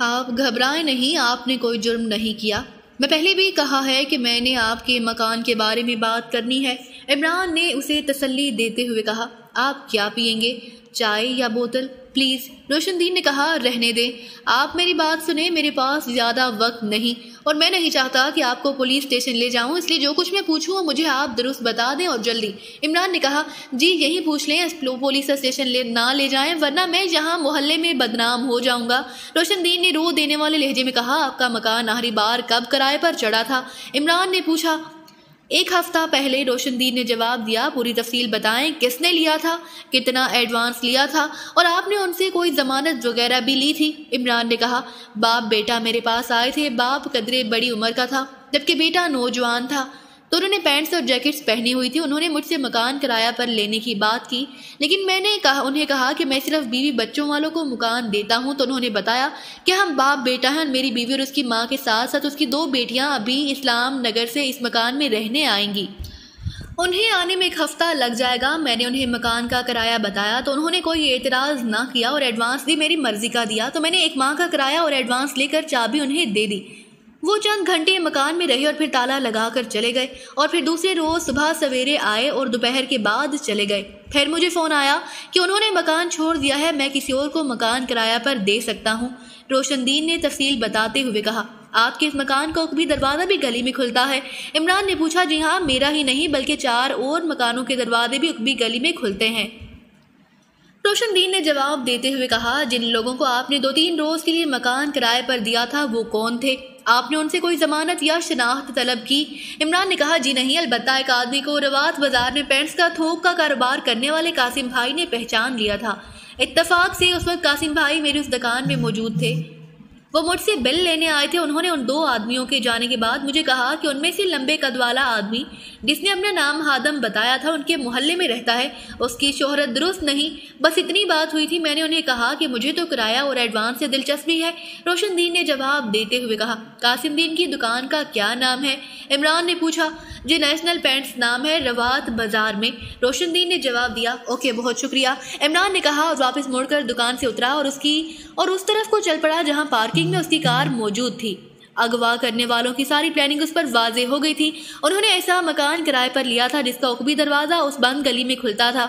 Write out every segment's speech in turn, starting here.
آپ گھبرائیں نہیں، آپ نے کوئی جرم نہیں کیا۔ میں پہلے بھی کہا ہے کہ میں نے آپ کے مکان کے بارے میں بات کرنی ہے۔ عمران نے اسے تسلی دیتے ہوئے کہا۔ آپ کیا پئیں گے، چائے یا بوتل؟ پلیز، روشن دین نے کہا۔ رہنے دیں، آپ میری بات سنیں، میرے پاس زیادہ وقت نہیں اور میں نہیں چاہتا کہ آپ کو پولیس اسٹیشن لے جاؤں، اس لیے جو کچھ میں پوچھوں مجھے آپ درست بتا دیں اور جلدی۔ عمران نے کہا، جی یہی پوچھ لیں، پولیس اسٹیشن نہ لے جائیں ورنہ میں یہاں محلے میں بدنام ہو جاؤں گا۔ روشن دین نے رو دینے والے لہجے میں کہا، آپ کا مکان آخری بار کب کرائے پر چڑھا تھا؟ عمران نے پوچھا۔ 1 ہفتہ پہلے، روشن دین نے جواب دیا۔ پوری تفصیل بتائیں، کس نے لیا تھا، کتنا ایڈوانس لیا تھا اور آپ نے ان سے کوئی ضمانت وغیرہ بھی لی تھی؟ عمران نے کہا، باپ بیٹا میرے پاس آئے تھے۔ باپ قدرے بڑی عمر کا تھا جبکہ بیٹا نوجوان تھا۔ دونوں نے پینٹس اور جیکٹس پہنی ہوئی تھی۔ انہوں نے مجھ سے مکان کرایہ پر لینے کی بات کی، لیکن میں نے انہیں کہا کہ میں صرف بیوی بچوں والوں کو مکان دیتا ہوں، تو انہوں نے بتایا کہ ہم باپ بیٹا ہیں اور میری بیوی اور اس کی ماں کے ساتھ ساتھ اس کی 2 بیٹیاں ابھی اسلام نگر سے اس مکان میں رہنے آئیں گی۔ انہیں آنے میں 1 ہفتہ لگ جائے گا۔ میں نے انہیں مکان کا کرایہ بتایا تو انہوں نے کوئی اعتراض نہ کیا اور ایڈوانس بھی میری مرضی کا دیا، تو میں نے 1 ماہ کا کرایہ اور ایڈوانس لے کر چابی انہیں دے دی۔ وہ چند گھنٹے مکان میں رہے اور پھر تالا لگا کر چلے گئے اور پھر دوسرے روز صبح سویرے آئے اور دوپہر کے بعد چلے گئے۔ پھر مجھے فون آیا کہ انہوں نے مکان چھوڑ دیا ہے، میں کسی اور کو مکان کرایہ پر دے سکتا ہوں۔ روشن دین نے تفصیل بتاتے ہوئے کہا، آپ کے اس مکان کا بھی دروازہ بھی گلی میں کھلتا ہے؟ عمران نے پوچھا، جی ہاں، میرا ہی نہیں بلکہ 4 اور مکانوں کے دروازے بھی عقبی گلی میں کھلتے ہیں۔ روشن دین نے جواب دیتے ہوئے کہا، جن لوگوں کو آپ نے 2-3 روز کے لیے مکان کرائے پر دیا تھا وہ کون تھے؟ آپ نے ان سے کوئی ضمانت یا شناخت طلب کی؟ عمران نے کہا، جی نہیں، البتہ ایک آدمی کو روات بازار میں پینٹس کا تھوک کا کاروبار کرنے والے قاسم بھائی نے پہچان لیا تھا۔ اتفاق سے اس وقت قاسم بھائی میری اس دکان میں موجود تھے۔ وہ مجھ سے بل لینے آئے تھے۔ انہوں نے ان 2 آدمیوں کے جانے کے بعد مجھے کہا کہ ان میں سے لمبے قد والا آدمی جس نے اپنا نام ہادم بتایا تھا ان کے محلے میں رہتا ہے، اس کی شہرت درست نہیں۔ بس اتنی بات ہوئی تھی۔ میں نے انہیں کہا کہ مجھے تو کرایہ اور ایڈوانس سے دلچسپی ہے۔ روشن دین نے جواب دیتے ہوئے کہا، قاسم دین کی دکان کا کیا نام ہے؟ عمران نے پوچھا۔ جی نیشنل پینٹس نام ہے، روات بازار میں۔ روشن دین نے جواب دیا۔ اوکے، بہت شکریہ، عمران نے کہا اور واپس مڑ کر دکان سے اترا اور اس طرف کو چل پڑا جہاں پارکنگ میں اس کی کار موجود تھی۔ اغوا کرنے والوں کی ساری پلاننگ اس پر واضح ہو گئی تھی۔ انہوں نے ایسا مکان کرائے پر لیا تھا جس کا عقبی دروازہ اس بند گلی میں کھلتا تھا۔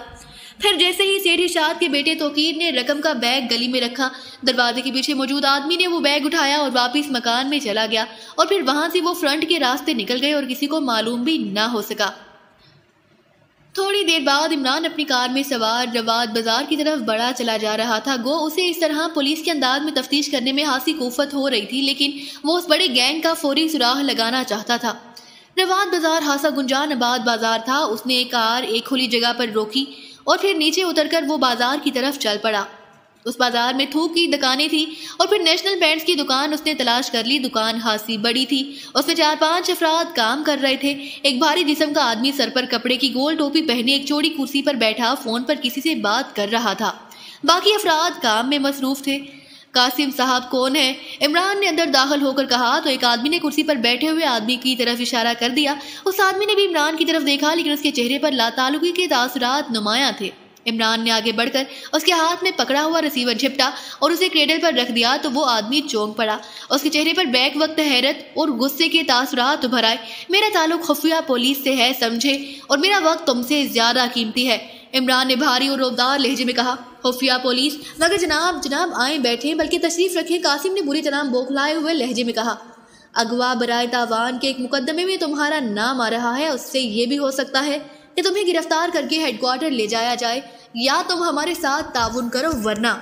پھر جیسے ہی سیٹھ ارشاد کے بیٹے توقیر نے رقم کا بیگ گلی میں رکھا، دروازے کے پیچھے موجود آدمی نے وہ بیگ اٹھایا اور واپس مکان میں چلا گیا اور پھر وہاں سے وہ فرنٹ کے راستے نکل گئے اور کسی کو معلوم بھی نہ ہو سکا۔ تھوڑی دیر بعد عمران اپنی کار میں سوار روات بازار کی طرف بڑھا چلا جا رہا تھا۔ گو اسے اس طرح پولیس کے انداز میں تفتیش کرنے میں خاصی کوفت ہو رہی تھی، لیکن وہ اس بڑے گینگ کا فوری سراغ لگانا چاہتا تھا۔ روات بازار خاصا گنجان آباد بازار تھا۔ اس نے کار ایک کھلی جگہ پر روکی اور پھر نیچے اتر کر وہ بازار کی طرف چل پڑا۔ اس بازار میں تھوک کی دکانیں تھیں اور پھر نیشنل پینٹس کی دکان اس نے تلاش کر لی۔ دکان خاصی بڑی تھی، اس میں 4-5 افراد کام کر رہے تھے۔ ایک بھاری جسم کا آدمی سر پر کپڑے کی گول ٹوپی پہنے ایک چوڑی کرسی پر بیٹھا فون پر کسی سے بات کر رہا تھا۔ باقی افراد کام میں مصروف تھے۔ قاسم صاحب کون ہے؟ عمران نے اندر داخل ہو کر کہا تو ایک آدمی نے کرسی پر بیٹھے ہوئے آدمی کی طرف اشارہ کر دیا۔ اس آدمی نے بھی عمران کی طرف دیکھا، لیکن اس کے چہرے پر لاتعلقی کے تاثرات نمایاں تھے۔ عمران نے آگے بڑھ کر اس کے ہاتھ میں پکڑا ہوا ریسیور جھپٹا اور اسے کریڈل پر رکھ دیا تو وہ آدمی چونک پڑا۔ اس کے چہرے پر بیک وقت حیرت اور غصے کے تاثرات ابھر آئے۔ میرا تعلق خفیہ پولیس سے ہے، سمجھے، اور میرا وقت تم سے زیادہ قیمتی ہے، عمران نے بھاری اور روبدار لہجے میں کہا۔ خفیہ پولیس؟ مگر جناب آئیں بیٹھیں، بلکہ تشریف رکھیں، قاسم نے بری طرح بوکھلائے ہوئے لہجے میں کہا۔ اغوا برائے تاوان کے ایک مقدمے میں تمہارا نام آ رہا ہے، اس سے یہ بھی ہو سکتا ہے کہ تمہیں گرفتار کر کے ہیڈ کوارٹر لے جایا جائے، یا تم ہمارے ساتھ تعاون کرو ورنہ۔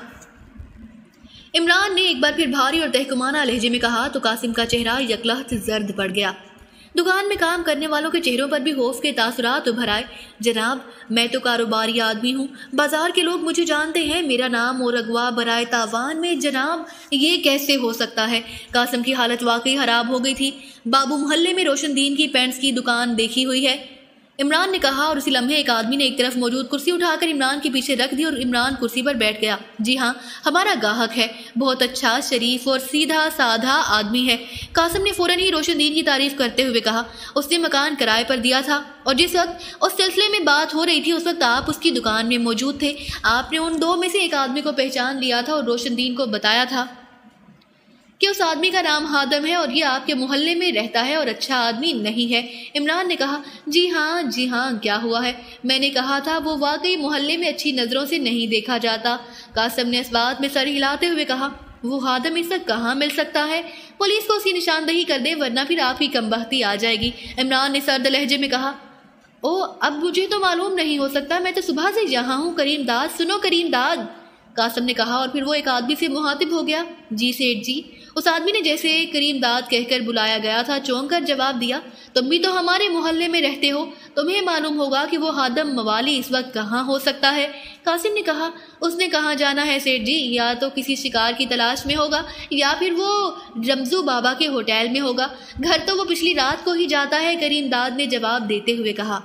عمران نے ایک بار پھر بھاری اور تحکمانہ لہجے میں کہا تو قاسم کا چہرہ یکلخت زرد پڑ گیا۔ دکان میں کام کرنے والوں کے چہروں پر بھی خوف کے تاثرات ابھر آئے۔ جناب، میں تو کاروباری آدمی ہوں، بازار کے لوگ مجھے جانتے ہیں، میرا نام اور اغوا برائے تاوان میں جناب یہ کیسے ہو سکتا ہے؟ قاسم کی حالت واقعی خراب ہو گئی تھی۔ بابو محلے میں روشن دین کی پینٹس کی دکان دیکھی ہوئی ہے؟ عمران نے کہا اور اسی لمحے ایک آدمی نے ایک طرف موجود کرسی اٹھا کر عمران کے پیچھے رکھ دی اور عمران کرسی پر بیٹھ گیا۔ جی ہاں، ہمارا گاہک ہے، بہت اچھا، شریف اور سیدھا سادھا آدمی ہے، قاسم نے فوراً ہی روشن دین کی تعریف کرتے ہوئے کہا۔ اس نے مکان کرائے پر دیا تھا اور جس وقت اس سلسلے میں بات ہو رہی تھی اس وقت آپ اس کی دکان میں موجود تھے۔ آپ نے ان 2 میں سے ایک آدمی کو پہچان لیا تھا اور روشن دین کو بتایا تھا۔ کہ اس آدمی کا نام ہادم ہے اور یہ آپ کے محلے میں رہتا ہے اور اچھا آدمی نہیں ہے۔ عمران نے کہا جی ہاں کیا ہوا ہے؟ میں نے کہا تھا وہ واقعی محلے میں اچھی نظروں سے نہیں دیکھا جاتا۔ قاسم نے اس بات میں سر ہلاتے ہوئے کہا وہ ہادم اس وقت کہاں مل سکتا ہے؟ پولیس کو اس کی نشاندہی کر دے ورنہ پھر آپ کی کم بختی آ جائے گی۔ عمران نے سرد لہجے میں کہا اب مجھے تو معلوم نہیں ہو سکتا، میں تو صبح سے یہاں ہوں۔ کریم داد سنو، کریم داد، قاسم نے کہا اور پھر وہ ایک آدمی سے مخاطب ہو گیا۔ جی سیٹھ جی۔ اس آدمی نے جیسے کریم داد کہہ کر بلایا گیا تھا چونک کر جواب دیا تم بھی تو ہمارے محلے میں رہتے ہو، تمہیں معلوم ہوگا کہ وہ ہادم موالی اس وقت کہاں ہو سکتا ہے؟ قاسم نے کہا اس نے کہاں جانا ہے سیٹھ جی، یا تو کسی شکار کی تلاش میں ہوگا یا پھر وہ رمزو بابا کے ہوٹل میں ہوگا، گھر تو وہ پچھلی رات کو ہی جاتا ہے، کریم داد نے جواب دیتے ہوئے کہا۔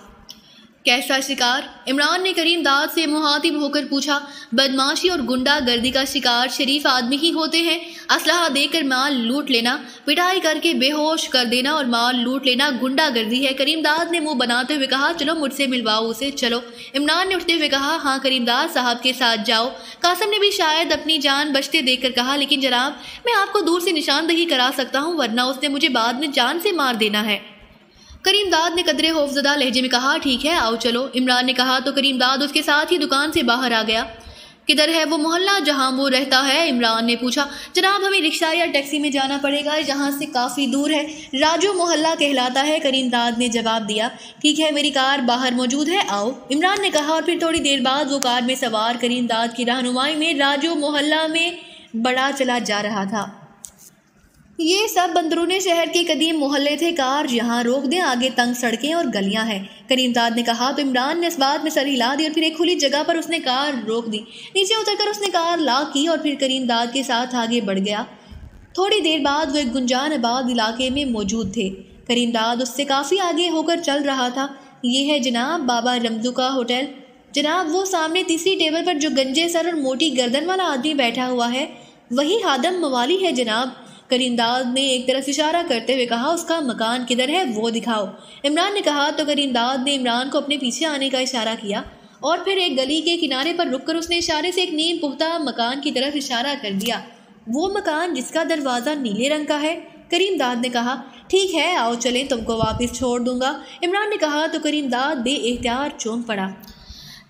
کیسا شکار؟ عمران نے کریم داد سے مخاطب ہو کر پوچھا۔ بدماشی اور گنڈا گردی کا شکار شریف آدمی ہی ہوتے ہیں، اسلحہ دے کر مال لوٹ لینا، پٹائی کر کے بے ہوش کر دینا اور مال لوٹ لینا گنڈا گردی ہے۔ کریم داد نے منہ بناتے ہوئے کہا چلو مجھ سے ملواؤ اسے، چلو۔ عمران نے اٹھتے ہوئے کہا ہاں کریم داد صاحب کے ساتھ جاؤ۔ قاسم نے بھی شاید اپنی جان بچتے دیکھ کر کہا لیکن جناب میں آپ کو دور سے نشاندہی کرا سکتا ہوں ورنہ اس نے مجھے بعد میں جان سے مار دینا ہے۔ کریم داد نے قدرے خوفزدہ لہجے میں کہا ٹھیک ہے آؤ چلو۔ عمران نے کہا تو کریم داد اس کے ساتھ ہی دکان سے باہر آ گیا۔ کدھر ہے وہ محلہ جہاں وہ رہتا ہے؟ عمران نے پوچھا۔ جناب ہمیں رکشہ یا ٹیکسی میں جانا پڑے گا، یہاں سے کافی دور ہے، راجو محلہ کہلاتا ہے، کریم داد نے جواب دیا۔ ٹھیک ہے میری کار باہر موجود ہے، آؤ، عمران نے کہا اور پھر تھوڑی دیر بعد وہ کار میں سوار کریم داد کی رہنمائی میں راجو محلہ میں بڑا چلا جا رہا تھا۔ یہ سب اندرون شہر کے قدیم محلے تھے، کار یہاں روک دیں، آگے تنگ سڑکیں اور گلیاں ہیں، کریم داد نے کہا تو عمران نے اس بات میں سر ہلا دی اور پھر ایک کھلی جگہ پر اس نے کار روک دی۔ نیچے اتر کر اس نے کار لاک کی اور پھر کریم داد کے ساتھ آگے بڑھ گیا۔ تھوڑی دیر بعد وہ ایک گنجان آباد علاقے میں موجود تھے۔ کریم داد اس سے کافی آگے ہو کر چل رہا تھا۔ یہ ہے جناب بابا رمزو کا ہوٹل۔ جناب وہ سامنے تیسری ٹیبل پر جو گنجے سر اور موٹی گردن والا آدمی بیٹھا ہوا ہے وہی ہادم موالی ہے جناب۔ کریم داد نے ایک طرف اشارہ کرتے ہوئے کہا اس کا مکان کدھر ہے وہ دکھاؤ۔ عمران نے کہا تو کریم داد نے عمران کو اپنے پیچھے آنے کا اشارہ کیا اور پھر ایک گلی کے کنارے پر رک کر اس نے اشارے سے ایک نیم پختہ مکان کی طرف اشارہ کر دیا۔ وہ مکان جس کا دروازہ نیلے رنگ کا ہے؟ کریم داد نے کہا ٹھیک ہے آؤ چلیں، تم کو واپس چھوڑ دوں گا۔ عمران نے کہا تو کریم داد بے اختیار چونک پڑا۔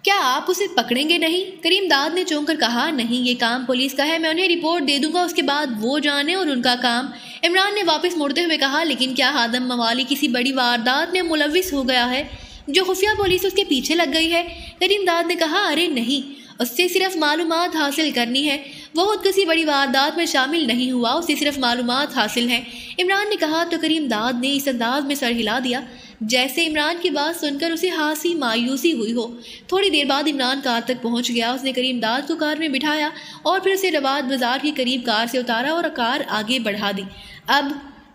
کیا آپ اسے پکڑیں گے نہیں؟ کریم داد نے چونک کر کہا نہیں یہ کام پولیس کا ہے، میں انہیں رپورٹ دے دوں گا، اس کے بعد وہ جانے اور ان کا کام۔ عمران نے واپس مڑتے ہوئے کہا لیکن کیا ہادم موالی کسی بڑی واردات میں ملوث ہو گیا ہے جو خفیہ پولیس اس کے پیچھے لگ گئی ہے؟ کریم داد نے کہا ارے نہیں، اس سے صرف معلومات حاصل کرنی ہے، وہ خود کسی بڑی واردات میں شامل نہیں ہوا، اسے صرف معلومات حاصل ہیں۔ عمران نے کہا تو کریم داد نے اس انداز میں سر ہلا دیا جیسے عمران کی بات سن کر اسے خاصی مایوسی ہوئی ہو۔ تھوڑی دیر بعد عمران کار تک پہنچ گیا، اس نے کریم داد کو کار میں بٹھایا اور پھر اسے رواد بازار کے قریب کار سے اتارا اور کار آگے بڑھا دی۔ اب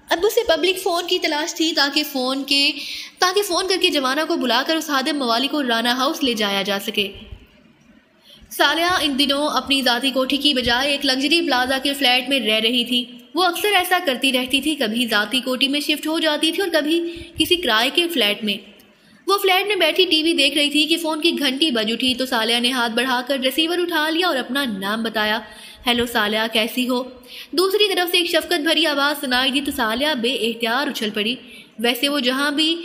اسے پبلک فون کی تلاش تھی تاکہ فون کر کے جوانہ کو بلا کر اس ہادم موالی کو رانا ہاؤس لے جایا جا سکے۔ صالحہ ان دنوں اپنی ذاتی کوٹھی کی بجائے ایک لگژری پلازا کے فلیٹ میں رہ رہی تھی۔ وہ اکثر ایسا کرتی رہتی تھی، کبھی ذاتی کوٹھی میں شفٹ ہو جاتی تھی اور کبھی کسی کرائے کے فلیٹ میں۔ وہ فلیٹ میں بیٹھی ٹی وی دیکھ رہی تھی کہ فون کی گھنٹی بج اٹھی تو صالحہ نے ہاتھ بڑھا کر ریسیور اٹھا لیا اور اپنا نام بتایا۔ ہیلو صالحہ کیسی ہو؟ دوسری طرف سے ایک شفقت بھری آواز سنائی دی تو صالحہ بے اختیار اچھل پڑی۔ ویسے وہ جہاں بھی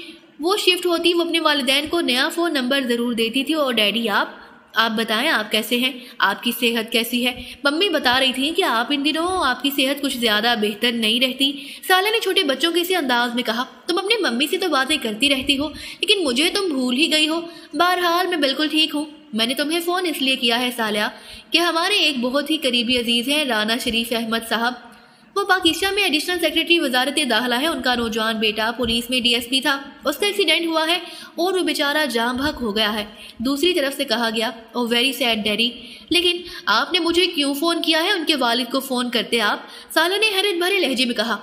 وہ شفٹ ہوتی وہ اپنے والدین کو نیا فون نمبر ضرور دیتی تھی اور ڈیڈی آپ بتائیں آپ کیسے ہیں، آپ کی صحت کیسی ہے؟ ممی بتا رہی تھیں کہ آپ ان دنوں آپ کی صحت کچھ زیادہ بہتر نہیں رہتی۔ صالحہ نے چھوٹے بچوں کے سے انداز میں کہا تم اپنی ممی سے تو باتیں کرتی رہتی ہو لیکن مجھے تم بھول ہی گئی ہو۔ بہرحال میں بالکل ٹھیک ہوں، میں نے تمہیں فون اس لیے کیا ہے صالحہ کہ ہمارے ایک بہت ہی قریبی عزیز ہیں رانا شریف احمد صاحب، وہ پاکستان میں ایڈیشنل سیکرٹری وزارت داخلہ ہے، ان کا نوجوان بیٹا پولیس میں DSP تھا، اس کا ایکسیڈنٹ ہوا ہے اور وہ بیچارہ جاں بحق ہو گیا ہے۔ دوسری طرف سے کہا گیا او ویری سیڈ ڈیڈی، لیکن آپ نے مجھے کیوں فون کیا ہے؟ ان کے والد کو فون کرتے آپ، صالحہ نے حیرت بھرے لہجے میں کہا۔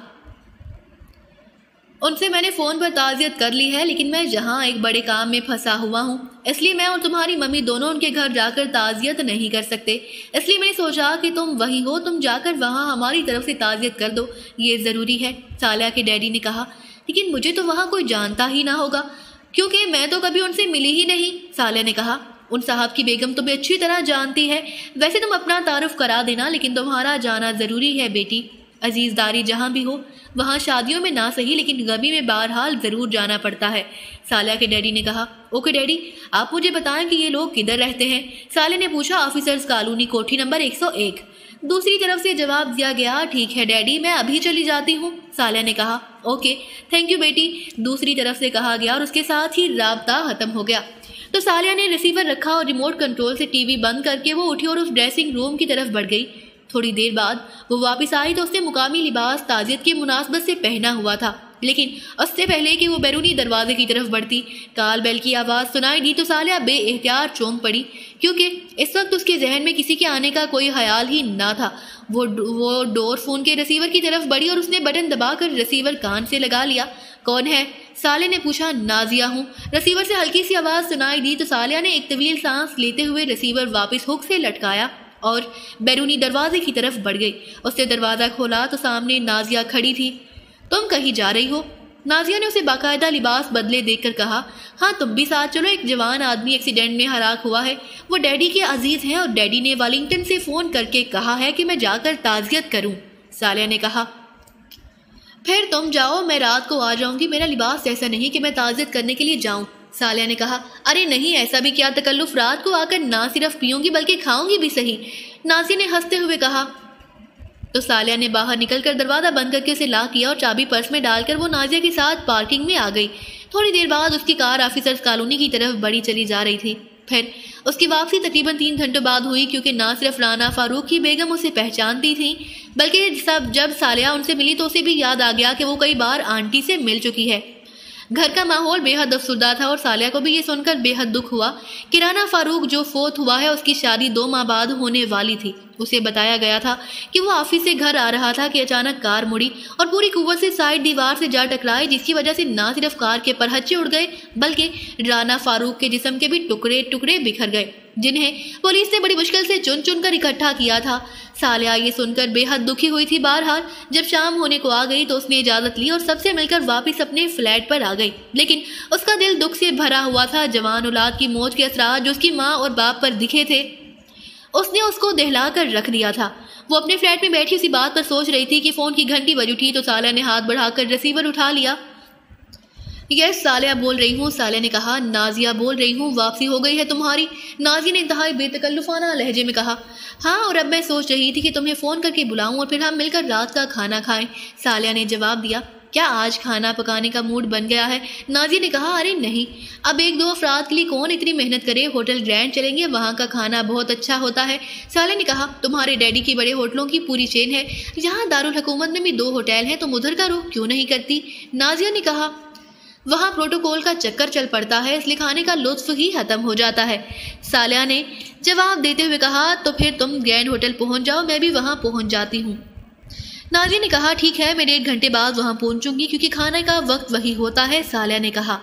ان سے میں نے فون پر تعزیت کر لی ہے لیکن میں یہاں ایک بڑے کام میں پھنسا ہوا ہوں، اس لیے میں اور تمہاری ممی دونوں ان کے گھر جا کر تعزیت نہیں کر سکتے، اس لیے میں نے سوچا کہ تم وہیں ہو، تم جا کر وہاں ہماری طرف سے تعزیت کر دو، یہ ضروری ہے۔ صالحہ کے ڈیڈی نے کہا لیکن مجھے تو وہاں کوئی جانتا ہی نہ ہوگا کیونکہ میں تو کبھی ان سے ملی ہی نہیں۔ صالحہ نے کہا ان صاحب کی بیگم تمہیں اچھی طرح جانتی ہے، ویسے تم اپنا تعارف کرا دینا لیکن تمہارا جانا ضروری ہے بیٹی۔ عزیزداری جہاں بھی ہو وہاں شادیوں میں نہ صحیح لیکن غمی میں بہرحال ضرور جانا پڑتا ہے۔ سالیہ کے ڈیڈی نے کہا، اوکے ڈیڈی، آپ مجھے بتائیں کہ یہ لوگ کدھر رہتے ہیں؟ سالیہ نے پوچھا۔ آفیسرز کالونی، کوٹھی نمبر 101۔ دوسری طرف سے جواب دیا گیا، ٹھیک ہے ڈیڈی، میں ابھی چلی جاتی ہوں۔ سالیہ نے کہا، اوکے تھینک یو بیٹی، دوسری طرف سے کہا گیا اور اس کے ساتھ ہی رابطہ ختم ہو گیا۔ تو سالیہ نے ریسیور رکھا اور ریموٹ کنٹرول سے ٹی وی بند کر کے وہ اٹھی اور اس ڈریسنگ روم کی طرف بڑھ گئی۔ تھوڑی دیر بعد وہ واپس آئی تو اس نے مقامی لباس تعزیت کی مناسبت سے پہنا ہوا تھا، لیکن اس سے پہلے کہ وہ بیرونی دروازے کی طرف بڑھتی کال بیل کی آواز سنائی دی تو سالیہ بے احتیاط چونک پڑی، کیونکہ اس وقت اس کے ذہن میں کسی کے آنے کا کوئی خیال ہی نہ تھا۔ وہ ڈور فون کے ریسیور کی طرف بڑھی اور اس نے بٹن دبا کر ریسیور کان سے لگا لیا۔ کون ہے؟ سالیہ نے پوچھا۔ نازیہ ہوں۔ ریسیور سے ہلکی سی آواز سنائی دی تو سالیہ نے ایک طویل سانس لیتے ہوئے ریسیور واپس ہک سے لٹکایا اور بیرونی دروازے کی طرف بڑھ گئی۔ اس نے دروازہ کھولا تو سامنے نازیہ کھڑی تھی۔ تم کہیں جا رہی ہو؟ نازیہ نے اسے باقاعدہ لباس بدلے دیکھ کر کہا، ہاں تم بھی ساتھ چلو، ایک جوان آدمی ایکسیڈنٹ میں ہلاک ہوا ہے، وہ ڈیڈی کے عزیز ہیں اور ڈیڈی نے والنگٹن سے فون کر کے کہا ہے کہ میں جا کر تعزیت کروں۔ سالیہ نے کہا، پھر تم جاؤ، میں رات کو آ جاؤں گی، میرا لباس ایسا نہیں کہ میں تعزیت کرنے کے لیے جاؤں۔ سالیہ نے کہا، ارے نہیں، ایسا بھی کیا تکلف، رات کو آ کر نہ صرف پیوں گی بلکہ کھاؤں گی بھی صحیح۔ نازیہ نے ہنستے ہوئے کہا۔ تو سالیہ نے باہر نکل کر دروازہ بند کر کے اسے لاک کیا اور چابی پرس میں ڈال کر وہ نازیہ کے ساتھ پارکنگ میں آ گئی۔ تھوڑی دیر بعد اس کی کار آفیسرز کالونی کی طرف بڑی چلی جا رہی تھی۔ پھر اس کی واپسی تقریباً 3 گھنٹوں بعد ہوئی، کیونکہ نہ صرف رانا فاروق کی بیگم اسے پہچانتی تھی بلکہ جب سالیہ ان سے ملی تو اسے بھی یاد آ گیا کہ وہ کئی بار آنٹی سے مل چکی ہے۔ گھر کا ماحول بے حد افسردہ تھا اور سالیہ کو بھی یہ سن کر بے حد دکھ ہوا کہ رانا فاروق جو فوت ہوا ہے اس کی شادی 2 ماہ بعد ہونے والی تھی۔ اسے بتایا گیا تھا کہ وہ آفس سے گھر آ رہا تھا کہ اچانک کار مڑی اور پوری قوت سے سائیڈ دیوار سے جا ٹکرائی، جس کی وجہ سے نہ صرف کار کے پرہچے اڑ گئے بلکہ رانا فاروق کے جسم کے بھی ٹکڑے ٹکڑے بکھر گئے، جنہیں پولیس نے بڑی مشکل سے چن چن کر اکٹھا کیا تھا۔ سالیہ یہ سن کر بے حد دکھی ہوئی تھی۔ بہرحال جب شام ہونے کو آ گئی تو اس نے اجازت لی اور سب سے مل کر واپس اپنے فلیٹ پر آ گئی، لیکن اس کا دل دکھ سے بھرا ہوا تھا۔ جوان اولاد کی موت کے اثرات جو اس کی ماں اور باپ پر دکھے تھے اس نے اس کو دہلا کر رکھ دیا تھا۔ وہ اپنے فلیٹ میں بیٹھی اسی بات پر سوچ رہی تھی کہ فون کی گھنٹی بج اٹھی تو سالیہ نے ہاتھ بڑھا کر ریسیور اٹھا لیا۔ یس سالیہ بول رہی ہوں، سالیہ نے کہا۔ نازیہ بول رہی ہوں، واپسی ہو گئی ہے تمہاری؟ نازیہ نے انتہائی بے تکلفانہ لہجے میں کہا۔ ہاں، اور اب میں سوچ رہی تھی کہ تمہیں فون کر کے بلاؤں اور پھر ہم مل کر رات کا کھانا کھائیں، سالیہ نے جواب دیا۔ کیا آج کھانا پکانے کا موڈ بن گیا ہے؟ نازیہ نے کہا۔ ارے نہیں، اب 1-2 افراد کے لیے کون اتنی محنت کرے، ہوٹل گرینڈ چلیں گے، وہاں کا کھانا بہت اچھا ہوتا ہے، سالیہ نے کہا۔ تمہارے ڈیڈی کی بڑے ہوٹلوں کی پوری چین ہے، یہاں دارالحکومت میں بھی 2 ہوٹل ہیں، تم ادھر کا رخ کیوں نہیں کرتی؟ نازیہ نے کہا۔ وہاں پروٹوکول کا چکر چل پڑتا ہے، اس لیے کھانے کا لطف ہی ختم ہو جاتا ہے، سالیہ نے جواب دیتے ہوئے کہا۔ تو پھر تم گرینڈ ہوٹل پہنچ جاؤ، میں بھی وہاں پہنچ جاتی ہوں۔ نازیہ نے کہا، ٹھیک ہے، میں 1.5 گھنٹے بعد وہاں پہنچوں گی کیونکہ کھانے کا وقت وہی ہوتا ہے، سالیہ نے کہا۔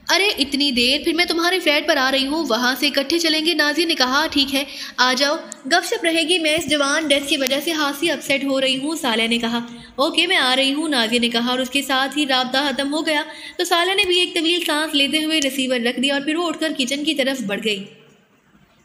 ارے اتنی دیر؟ پھر میں تمہارے فلیٹ پر آ رہی ہوں، وہاں سے اکٹھے چلیں گے، نازیہ نے کہا۔ ٹھیک ہے، آ جاؤ، گپ شپ رہے گی، میں اس جوان ڈیتھ کی وجہ سے خاصی اپسیٹ ہو رہی ہوں، سالیہ نے کہا۔ اوکے میں آ رہی ہوں، نازیہ نے کہا اور اس کے ساتھ ہی رابطہ ختم ہو گیا۔ تو سالیہ نے بھی ایک طویل سانس لیتے ہوئے ریسیور رکھ دیا اور پھر وہ اٹھ کر کچن کی طرف بڑھ گئی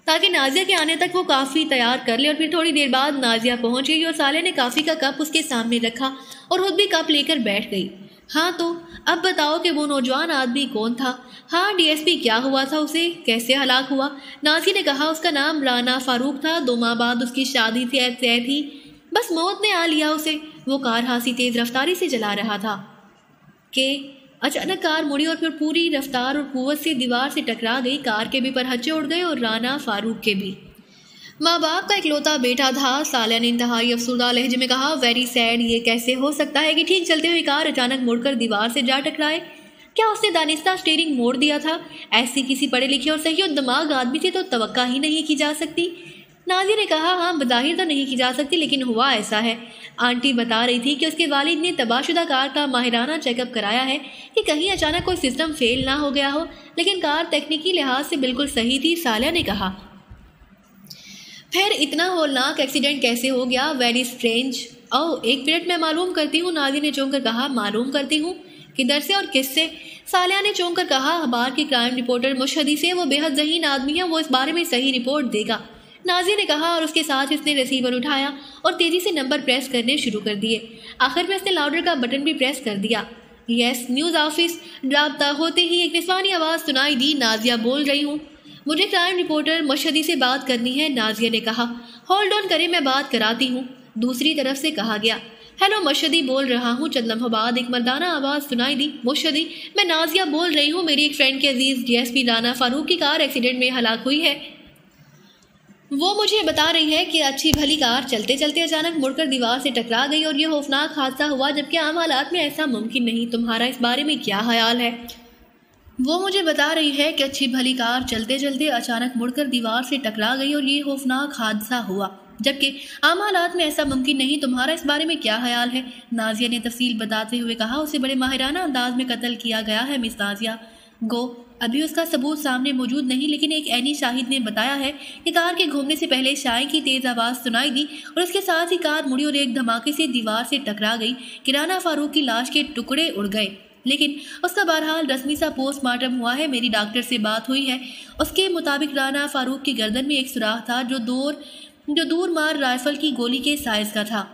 تاکہ نازیہ کے آنے تک وہ کافی تیار کر لے، اور پھر تھوڑی دیر بعد نازیہ پہنچ گئی اور سالیہ نے کافی کا کپ اس کے سامنے رکھا اور خود بھی کپ لے کر بیٹھ گئی۔ ہاں تو اب بتاؤ کہ وہ نوجوان آدمی کون تھا؟ ہاں ڈی ایس پی کیا ہوا تھا، اسے کیسے ہلاک ہوا؟ نازیہ نے کہا۔ اس کا نام رانا فاروق تھا، 2 ماہ بعد اس کی شادی طے تھی، بس موت نے آ لیا اسے۔ وہ کار خاصی تیز رفتاری سے چلا رہا تھا کہ اچانک کار مڑی اور پھر پوری رفتار اور قوت سے دیوار سے ٹکرا گئی، کار کے بھی پرہچے اڑ گئے اور رانا فاروق کے بھی۔ ماں باپ کا اکلوتا بیٹا تھا، سالیہ نے انتہائی افسردہ لہجے میں کہا۔ ویری سیڈ، یہ کیسے ہو سکتا ہے کہ ٹھیک چلتے ہوئے کار اچانک مڑ کر دیوار سے جا ٹکرائے؟ کیا اس نے دانستہ اسٹیئرنگ موڑ دیا تھا؟ ایسی کسی پڑھے لکھے اور صحیح و دماغ آدمی سے تو توقع ہی نہیں کی جا سکتی، نازیہ نے کہا۔ ہاں بظاہر تو نہیں کی جا سکتی، لیکن ہوا ایسا ہے۔ آنٹی بتا رہی تھی کہ اس کے والد نے تباہ شدہ کار کا ماہرانہ چیک اپ کرایا ہے کہ کہیں اچانک کوئی سسٹم فیل نہ ہو گیا ہو، لیکن کار تکنیکی لحاظ سے بالکل صحیح تھی، سالیہ نے کہا۔ پھر اتنا ہولناک ایکسیڈنٹ کیسے ہو گیا؟ Very strange. او 1 منٹ میں معلوم کرتی ہوں، نازیہ نے چونک کر کہا۔ معلوم کرتی ہوں؟ کدھر سے اور کس سے؟ سالیہ نے چونک کر کہا۔ اخبار کی کرائم رپورٹر مشہدی سے، وہ بے حد ذہین آدمی ہے، وہ اس بارے میں صحیح رپورٹ دے گا۔ نازیہ نے کہا اور اس کے ساتھ اس نے ریسیور اٹھایا اور تیزی سے نمبر پریس کرنے شروع کر دیے۔ آخر میں اس نے لاؤڈر کا بٹن بھی پریس کر دیا۔ یس نیوز آفس۔ رابطہ ہوتے ہی ایک نسوانی آواز سنائی دی، نازیہ بول رہی ہوں، مجھے کرائم رپورٹر مشہدی سے بات کرنی ہے، نازیہ نے کہا۔ ہولڈ آن کریں، میں بات کراتی ہوں، دوسری طرف سے کہا گیا۔ ہیلو مشہدی بول رہا ہوں۔ چند لمحوں بعد ایک مردانہ آواز سنائی دی، مشہدی، میں نازیہ بول رہی ہوں، میری ایک فرینڈ کے عزیز ڈی ایس پی رانا فاروق کی کار ایکسیڈنٹ میں ہلاک ہوئی ہے۔ وہ مجھے بتا رہی ہے کہ اچھی بھلی کار چلتے چلتے اچانک مڑ کر دیوار سے ٹکرا گئی اور یہ خوفناک حادثہ ہوا، جبکہ عام حالات میں ایسا ممکن نہیں۔ تمہارا اس بارے میں کیا خیال ہے؟ وہ مجھے بتا رہی ہے کہ اچھی بھلی کار چلتے چلتے اچانک مڑ کر دیوار سے ٹکرا گئی اور یہ خوفناک حادثہ ہوا، جبکہ عام حالات میں ایسا ممکن نہیں۔ تمہارا اس بارے میں کیا خیال ہے؟ نازیہ نے تفصیل بتاتے ہوئے کہا۔ اسے بڑے ماہرانہ انداز میں قتل کیا گیا ہے مس نازیہ۔ گو ابھی اس کا ثبوت سامنے موجود نہیں، لیکن ایک عینی شاہد نے بتایا ہے کہ کار کے گھومنے سے پہلے شائع کی تیز آواز سنائی دی اور اس کے ساتھ ہی کار مڑی اور ایک دھماکے سے دیوار سے ٹکرا گئی کہ رانا فاروق کی لاش کے ٹکڑے اڑ گئے، لیکن اس کا بہرحال رسمی سا پوسٹ مارٹم ہوا ہے۔ میری ڈاکٹر سے بات ہوئی ہے، اس کے مطابق رانا فاروق کی گردن میں ایک سوراخ تھا جو دور مار رائفل کی گولی کے سائز کا تھا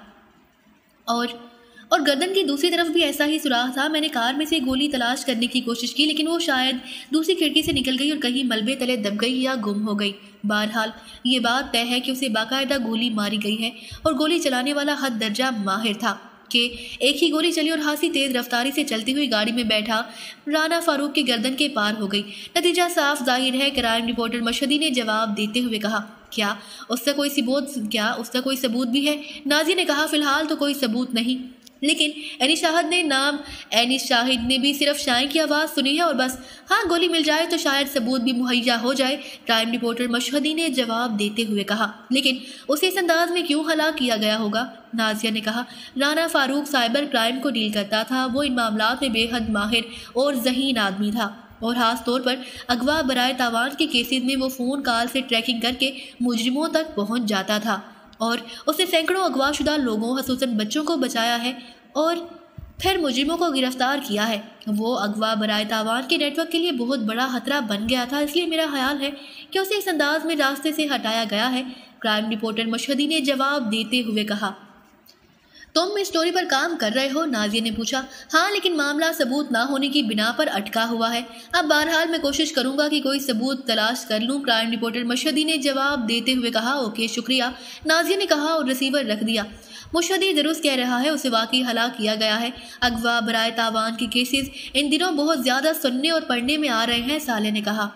اور گردن کی دوسری طرف بھی ایسا ہی سوراخ تھا۔ میں نے کار میں سے گولی تلاش کرنے کی کوشش کی، لیکن وہ شاید دوسری کھڑکی سے نکل گئی اور کہیں ملبے تلے دب گئی یا گم ہو گئی۔ بہرحال یہ بات طے ہے کہ اسے باقاعدہ گولی ماری گئی ہے اور گولی چلانے والا حد درجہ ماہر تھا کہ ایک ہی گولی چلی اور خاصی تیز رفتاری سے چلتی ہوئی گاڑی میں بیٹھا رانا فاروق کی گردن کے پار ہو گئی۔ نتیجہ صاف ظاہر ہے، کرائم رپورٹر مشہدی نے جواب دیتے ہوئے کہا۔ کیا اس کا کوئی ثبوت بھی ہے؟ نازیہ نے کہا، فی الحال تو کوئی ثبوت نہیں، لیکن عینی شاہد نے بھی صرف شائع کی آواز سنی ہے اور بس۔ ہاں گولی مل جائے تو شاید ثبوت بھی مہیا ہو جائے، کرائم رپورٹر مشہدی نے جواب دیتے ہوئے کہا۔ لیکن اسے اس انداز میں کیوں ہلاک کیا گیا ہوگا؟ نازیہ نے کہا، رانا فاروق سائبر کرائم کو ڈیل کرتا تھا، وہ ان معاملات میں بے حد ماہر اور ذہین آدمی تھا، اور خاص طور پر اغوا برائے تاوان کے کیسز میں وہ فون کال سے ٹریکنگ کر کے مجرموں تک پہنچ جاتا تھا اور اس نے سینکڑوں اغوا شدہ لوگوں خصوصاً بچوں کو بچایا ہے اور پھر مجرموں کو گرفتار کیا ہے۔ وہ اغوا برائے تاوان کے نیٹ ورک کے لیے بہت بڑا خطرہ بن گیا تھا، اس لیے میرا خیال ہے کہ اسے اس انداز میں راستے سے ہٹایا گیا ہے، کرائم رپورٹر مشہدی نے جواب دیتے ہوئے کہا۔ تم اس سٹوری پر کام کر رہے ہو؟ نازیہ نے پوچھا۔ ہاں، لیکن معاملہ ثبوت نہ ہونے کی بنا پر اٹکا ہوا ہے۔ اب بہرحال میں کوشش کروں گا کہ کوئی ثبوت تلاش کر لوں، کرائم رپورٹر مشہدی نے جواب دیتے ہوئے کہا۔ اوکے شکریہ، نازیہ نے کہا اور ریسیور رکھ دیا۔ مشہدی درست کہہ رہا ہے، اسے واقعی ہلاک کیا گیا ہے۔ اغوا برائے تاوان کے کیسز ان دنوں بہت زیادہ سننے اور پڑھنے میں آ رہے ہیں، صالح نے کہا۔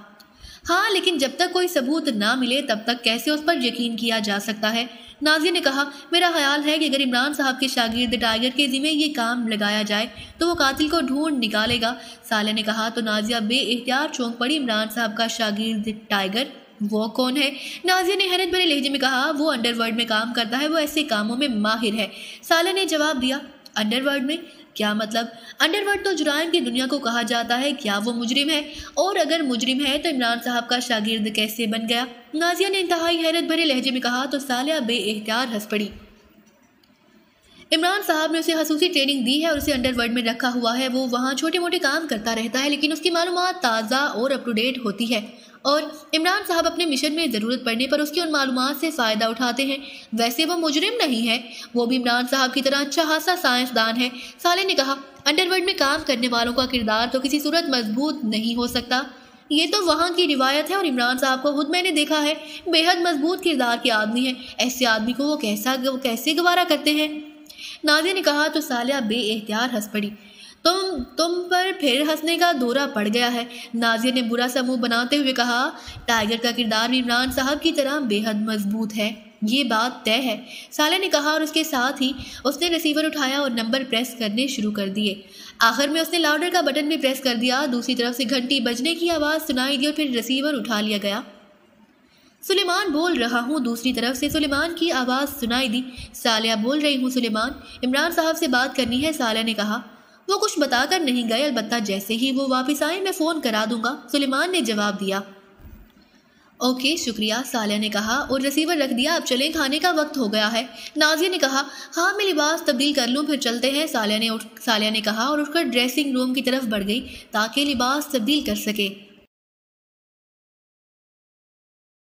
ہاں، لیکن جب تک کوئی ثبوت نہ ملے تب تک کیسے اس پر یقین کیا جا سکتا ہے؟ نازیہ نے کہا، میرا خیال ہے کہ اگر عمران صاحب کے شاگرد ٹائیگر کے ذمہ یہ کام لگایا جائے تو وہ قاتل کو ڈھونڈ نکالے گا، صالح نے کہا۔ تو نازیہ بے احتیاط چونک پڑی۔ عمران صاحب کا شاگرد ٹائیگر؟ وہ کون ہے؟ نازیہ نے حیرت بھرے لہجے میں کہا۔ وہ انڈر ورلڈ میں کام کرتا ہے، وہ ایسے کاموں میں ماہر ہے، صالح نے جواب دیا۔ انڈر ورلڈ میں؟ کیا مطلب؟ انڈر ورلڈ تو جرائم کی دنیا کو کہا جاتا ہے، کیا وہ مجرم ہے؟ اور اگر مجرم ہے تو عمران صاحب کا شاگرد کیسے بن گیا؟ نازیہ نے انتہائی حیرت بھرے لہجے میں کہا تو صالحہ بے احتیاط ہنس پڑی۔ عمران صاحب نے اسے خصوصی ٹریننگ دی ہے اور اسے انڈر ورلڈ میں رکھا ہوا ہے، وہ وہاں چھوٹے موٹے کام کرتا رہتا ہے، لیکن اس کی معلومات تازہ اور اپ ٹو ڈیٹ ہوتی ہے اور عمران صاحب اپنے مشن میں ضرورت پڑنے پر اس کی ان معلومات سے فائدہ اٹھاتے ہیں۔ ویسے وہ مجرم نہیں ہے، وہ بھی عمران صاحب کی طرح اچھا خاصا سائنسدان ہے، صالح نے کہا۔ انڈر ورلڈ میں کام کرنے والوں کا کردار تو کسی صورت مضبوط نہیں ہو سکتا، یہ تو وہاں کی روایت ہے، اور عمران صاحب کو خود میں نے دیکھا ہے، بے حد مضبوط کردار کے آدمی ہیں، ایسے آدمی کو وہ کیسے گوارا کرتے ہیں؟ نازیہ نے کہا تو صالحہ بے احتیاط ہنس پڑی۔ تم پر پھر ہنسنے کا دورہ پڑ گیا ہے، نازیہ نے برا سا منہ بناتے ہوئے کہا۔ ٹائیگر کا کردار بھی عمران صاحب کی طرح بے حد مضبوط ہے، یہ بات طے ہے، صالح نے کہا، اور اس کے ساتھ ہی اس نے ریسیور اٹھایا اور نمبر پریس کرنے شروع کر دیے۔ آخر میں اس نے لاؤڈر کا بٹن بھی پریس کر دیا، دوسری طرف سے گھنٹی بجنے کی آواز سنائی دی اور پھر ریسیور اٹھا لیا گیا۔ سلیمان بول رہا ہوں، دوسری طرف سے سلیمان کی آواز سنائی دی۔ صالحہ بول رہی ہوں سلیمان، عمران صاحب سے بات کرنی ہے، صالحہ نے کہا۔ وہ کچھ بتا کر نہیں گئے، البتہ جیسے ہی وہ واپس آئے میں فون کرا دوں گا، سلیمان نے جواب دیا۔ اوکے شکریہ، صالحہ نے کہا اور ریسیور رکھ دیا۔ اب چلیں، کھانے کا وقت ہو گیا ہے، نازیہ نے کہا۔ ہاں میں لباس تبدیل کر لوں پھر چلتے ہیں، صالحہ نے کہا اور اٹھ کر ڈریسنگ روم کی طرف بڑھ گئی تاکہ لباس تبدیل کر سکے۔